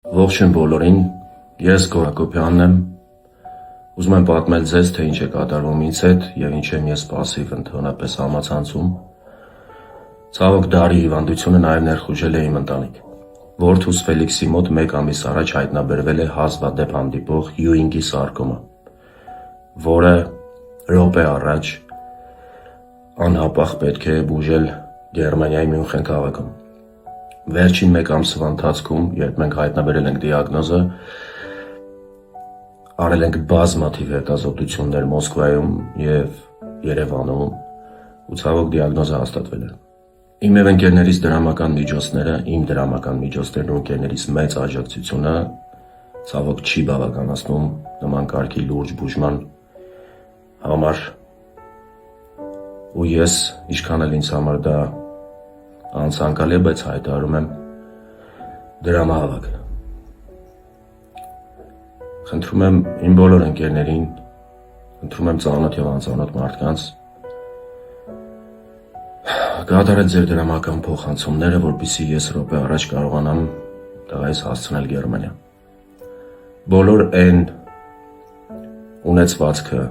Ողջույն բոլորին, ես Գորա Հակոբյանն եմ, ուզում եմ պատմել ձեզ, թե ինչ է կատարվում ինձ հետ և ինչ եմ ես պասիվ ընդհանրապես համացանցում։ Ցավոք դարի հիվանդությունը նաև ներխուժել է իմ ընտանիք։ Որդուս Ֆելիքսի մոտ 1 ամիս առաջ հայտնաբերվել է հազվադեպ հանդիպող Յուինգի սարկոմա, որը րոպե առաջ անհապաղ պետք է բուժել Գերմանիայի Մյունխեն քաղաքում։ Վերջին 1 ամսվա ընթացքում, երբ մենք հայտնաբերել ենք դիագնոզը, արել ենք բազմաթիվ հետազոտություններ Մոսկվայում և Երևանում ու ցավոք դիագնոզը հաստատվել է։ Իմ և ընկերներիս դրամական միջոցները, իմ դրամական միջոցներն ու ընկերներիս մեծ աջակցությունը ցավոք չի բավականացնում նման կարգի լուրջ բուժման համար ու ես, ինչքան էլ ինձ համար դա անցանկալի է, բայց հայտարարում եմ դրամահավաք։ Խնդրում եմ իմ բոլոր ընկերներին, խնդրում եմ ծանոթ և անծանոթ մարդկանց կատարել ձեր դրամական փոխանցումները, որպեսզի ես րոպե առաջ կարողանամ տղայիս հասցնել Գերմանիա։ Բոլոր այն ունեցվածքը,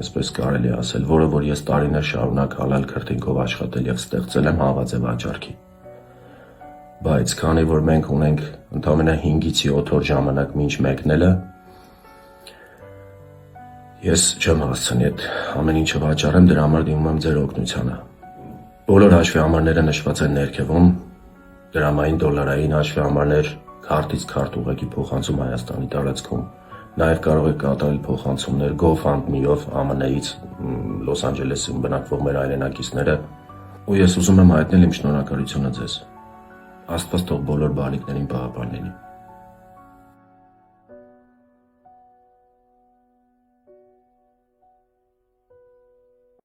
այսպես կարելի է ասել, որը որ ես տարիներ շարունակ հալալ քրտինքով աշխատել և ստեղծել եմ, հավաց է վաճառքի։ Բայց քանի որ մենք ունենք ընդամենը 5-ից 7 օր ժամանակ մինչ մեկնելը, ես չեմ հասցնի այդ ամեն ինչը վաճառեմ, դրա համար դիմում եմ ձեր օգնությանը։ Բոլոր հաշվեհամարները նշված են ներքևում, դրամային, դոլարային հաշվեհամարներ, քարտից քարտ ուղղակի փոխանցում Հայաստանի տարածքում։ Նաև կարող եք կատարել փոխանցումներ GoFundMe-ով ԱՄՆ-ից, Լոս Անջելեսում բնակվող մեր հայրենակիցները, ու ես ուզում եմ հայտնել իմ շնորհակալությունը ձեզ։ Աստված թող բոլոր բարիքներին պահապան լինի։